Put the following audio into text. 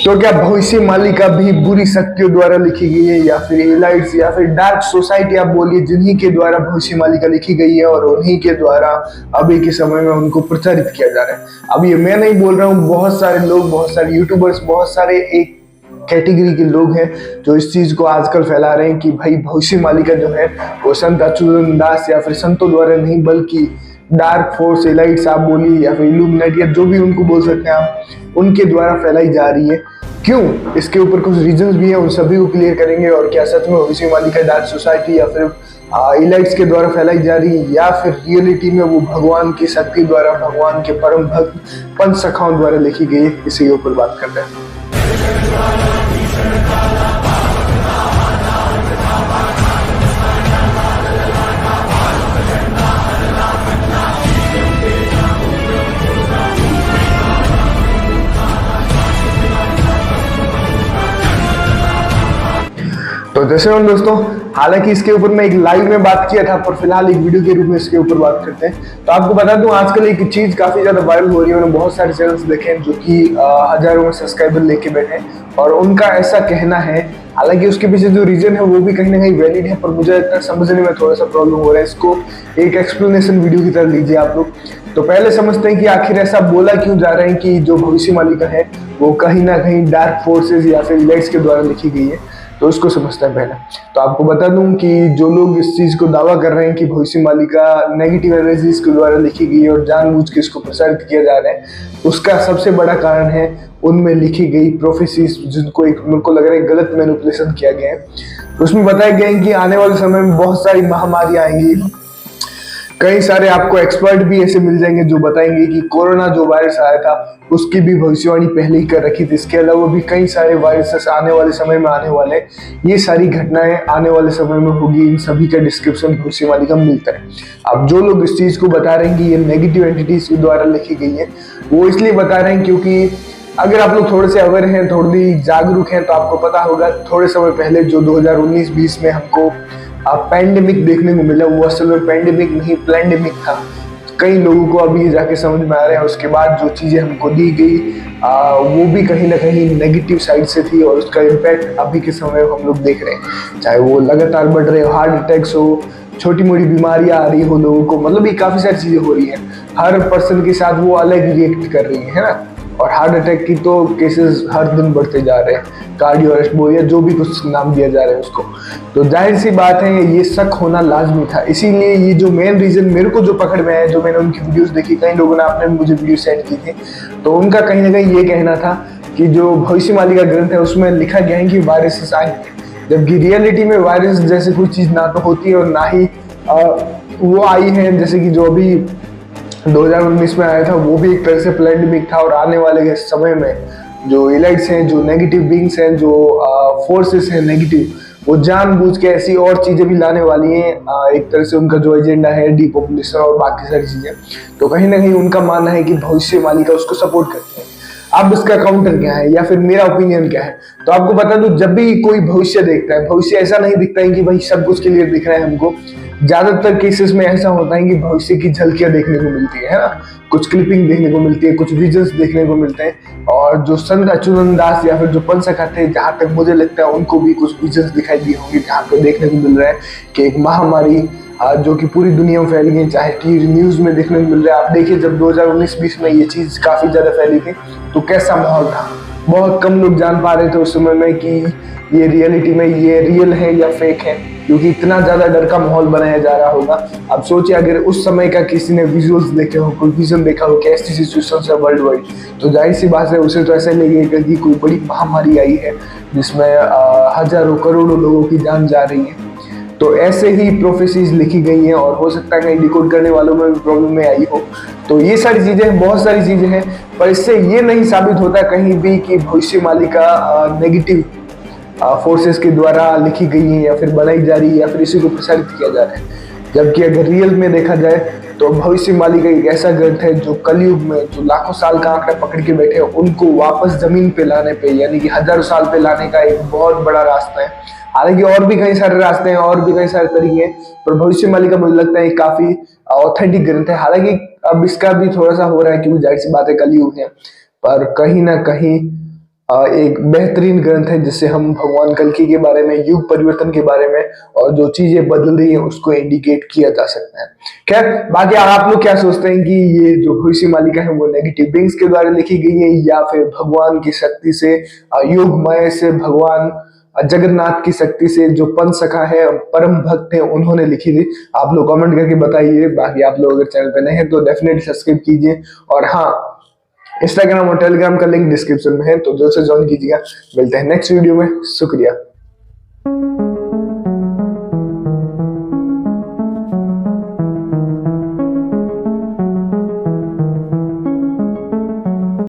तो क्या भविष्य मालिका भी बुरी शक्तियों द्वारा लिखी गई है, या फिर एलाइट्स या फिर डार्क सोसाइटी आप बोलिए, जिन्हीं के द्वारा भविष्य मालिका लिखी गई है और उन्हीं के द्वारा अभी के समय में उनको प्रचारित किया जा रहा है। अब ये मैं नहीं बोल रहा हूँ, बहुत सारे लोग, बहुत सारे यूट्यूबर्स, बहुत सारे एक कैटेगरी के लोग हैं जो इस चीज को आजकल फैला रहे हैं कि भाई भविष्य मालिका जो है वो संत अच्युतन दास या फिर संतों द्वारा नहीं, बल्कि डार्क फोर्स, एलाइट्स आप बोलिए या फिर इल्यूमिनेटी या जो भी उनको बोल सकते हैं आप, उनके द्वारा फैलाई जा रही है। क्यों? इसके ऊपर कुछ रीजंस भी हैं, उन सभी को क्लियर करेंगे। और क्या सच में भविष्य मालिका डार्क सोसाइटी या फिर इलाइट्स के द्वारा फैलाई जा रही है, या फिर रियलिटी में वो भगवान की शक्ति द्वारा, भगवान के परम भक्त पंच सखाओं द्वारा लिखी गई है, इसी के ऊपर बात करते हैं। तो जैसे हम दोस्तों, हालांकि इसके ऊपर मैं एक लाइव में बात किया था, पर फिलहाल एक वीडियो के रूप में इसके ऊपर बात करते हैं। तो आपको बता दूं, आजकल एक चीज काफी ज्यादा वायरल हो रही है। मैंने बहुत सारे चैनल्स देखे हैं जो कि हजारों में सब्सक्राइबर लेके बैठे हैं, और उनका ऐसा कहना है, हालांकि उसके पीछे जो रीजन है वो भी कहीं ना कहीं वैलिड है, पर मुझे इतना समझने में थोड़ा सा प्रॉब्लम हो रहा है। इसको एक एक्सप्लेनेशन वीडियो की तरह लीजिए आप लोग। तो पहले समझते हैं कि आखिर ऐसा बोला क्यों जा रहा है कि जो भविष्य मालिका है वो कहीं ना कहीं डार्क फोर्सेस या फिर इलाइट्स के द्वारा लिखी गई है। तो उसको समझते हैं पहले। तो आपको बता दूं कि जो लोग इस चीज को दावा कर रहे हैं कि भविष्य मालिका नेगेटिव एनर्जीज के द्वारा लिखी गई है और जानबूझ के इसको प्रसारित किया जा रहा है, उसका सबसे बड़ा कारण है उनमें लिखी गई प्रोफेसीज, जिनको एक मेरे को लग रहा है गलत मैनिपुलेशन किया गया है। उसमें बताया गया है कि आने वाले समय में बहुत सारी महामारियां आएंगी। कई सारे आपको एक्सपर्ट भी ऐसे मिल जाएंगे जो बताएंगे कि कोरोना जो वायरस आया था उसकी भी भविष्यवाणी पहले ही कर रखी थी। इसके अलावा भी कई सारे वायरसेस आने वाले समय में आने वाले हैं। ये सारी घटनाएं आने वाले समय में होगी, इन सभी का डिस्क्रिप्शन भविष्यवाणी का मिलता है। अब जो लोग इस चीज को बता रहे हैं कि ये नेगेटिव एंटिटीज के द्वारा लिखी गई है, वो इसलिए बता रहे हैं क्योंकि अगर आप लोग थोड़े से अवेयर हैं, थोड़ी जागरूक हैं, तो आपको पता होगा थोड़े समय पहले जो 2019-20 में हमको पैंडेमिक देखने को मिला, वो असल में पैंडेमिक नहीं प्लैंडेमिक था। कई लोगों को अभी जाके समझ में आ रहा है। उसके बाद जो चीजें हमको दी गई वो भी कहीं ना कहीं नेगेटिव साइड से थी, और उसका इम्पैक्ट अभी के समय में हम लोग देख रहे हैं। चाहे वो लगातार बढ़ रहे हो, हार्ट अटैक्स हो, छोटी मोटी बीमारियां आ रही हो लोगों को, मतलब ये काफी सारी चीजें हो रही हैं। हर पर्सन के साथ वो अलग रिएक्ट कर रही है ना। और हार्ट अटैक की तो केसेस हर दिन बढ़ते जा रहे हैं, कार्डियो अरेस्ट बोलिए, जो भी कुछ नाम दिया जा रहा है उसको। तो जाहिर सी बात है ये शक होना लाजमी था। इसीलिए ये जो मेन रीजन मेरे को जो पकड़ में आया, जो मैंने उनकी वीडियोस देखी, कई लोगों ने आपने मुझे वीडियो सेंड की थी, तो उनका कहीं ना कहीं ये कहना था कि जो भविष्य मालिका ग्रंथ है उसमें लिखा गया है कि वायरसेस आएंगे, जबकि रियलिटी में वायरस जैसे कोई चीज ना तो होती है और ना ही वो आई है। जैसे कि जो अभी 2019 में आया था वो भी एक तरह से पैंडेमिक था, और आने वाले समय में जो इलाइट्स हैं, जो नेगेटिव बींग्स हैं, जो फोर्सेस हैं नेगेटिव, वो जानबूझ के ऐसी और चीजें भी लाने वाली हैं। एक तरह से उनका जो एजेंडा है डीपॉपुलेशन और बाकी सारी चीजें, तो कहीं ना कहीं उनका मानना है कि भविष्य मालिका उसको सपोर्ट करते हैं। अब इसका काउंटर क्या है या फिर मेरा ओपिनियन क्या है, तो आपको बता दूं, जब भी कोई भविष्य देखता है, भविष्य ऐसा नहीं दिखता है कि भाई सब कुछ क्लियर दिख रहा है हमको। ज्यादातर केसेस में ऐसा होता है कि भविष्य की झलकियां देखने को मिलती है ना, कुछ क्लिपिंग देखने को मिलती है, कुछ विजन्स देखने को मिलते हैं। और जो संत अच्युतन दास या फिर जो पंच सखा थे, जहां तक मुझे लगता है उनको भी कुछ विजन्स दिखाई दिए होंगे, जहां पे देखने को मिल रहा है कि एक महामारी जो कि पूरी दुनिया में फैल गई, चाहे टीवी न्यूज में देखने को मिल रहा है। आप देखिए जब 2019-20 में ये चीज काफी ज्यादा फैली थी तो कैसा माहौल था। बहुत कम लोग जान पा रहे थे उस समय में कि ये रियलिटी में ये रियल है या फेक है, क्योंकि इतना ज्यादा डर का माहौल बनाया जा रहा होगा। अब सोचिए अगर उस समय का किसी ने विजुअल्स देखे हो, कोई विजन देखा हो कि ऐसी सिचुएशन है वर्ल्ड वाइड, तो जाहिर सी बात है उसे तो ऐसा लगेगा कि कोई बड़ी महामारी आई है जिसमें हजारों करोड़ों लोगों की जान जा रही है। तो ऐसे ही प्रोफेसीज लिखी गई हैं, और हो सकता है कहीं डिकोड करने वालों में भी प्रॉब्लम में आई हो। तो ये सारी चीजें, बहुत सारी चीजें हैं, पर इससे ये नहीं साबित होता कहीं भी कि भविष्य मालिका नेगेटिव फोर्सेस के द्वारा लिखी गई है या फिर बनाई जा रही है या फिर इसी को प्रसारित किया जा रहा है। जबकि अगर रियल में देखा जाए तो भविष्य मालिका एक ऐसा ग्रंथ है जो कलयुग में जो लाखों साल का आंकड़ा पकड़ के बैठे हैं, उनको वापस जमीन पे लाने पे, यानी कि हजारों साल पे लाने का एक बहुत बड़ा रास्ता है। हालांकि और भी कई सारे रास्ते हैं, और भी कई सारे तरीके हैं, पर भविष्य मालिका मुझे लगता है काफी ऑथेंटिक ग्रंथ है। हालांकि अब इसका भी थोड़ा सा हो रहा है क्योंकि जाहिर सी बात है कलयुग है, पर कहीं ना कहीं एक बेहतरीन ग्रंथ है जिससे हम भगवान कल्कि के बारे में, युग परिवर्तन के बारे में और जो चीजें बदल रही हैं उसको इंडिकेट किया जा सकता है। खैर, बाकी आप लोग क्या सोचते हैं कि ये जो हुई सी मालिका है वो नेगेटिव बीइंग्स के द्वारा लिखी गई है या फिर भगवान की शक्ति से, योगमय से, भगवान जगन्नाथ की शक्ति से जो पंच सखा है, परम भक्त है, उन्होंने लिखी थी? आप लोग कमेंट करके बताइए। बाकी आप लोग अगर चैनल पे नए हैं तो डेफिनेटली सब्सक्राइब कीजिए और हाँ, इंस्टाग्राम और टेलीग्राम का लिंक डिस्क्रिप्शन में है तो जल्द से ज्वाइन कीजिएगा। मिलते हैं नेक्स्ट वीडियो में। शुक्रिया।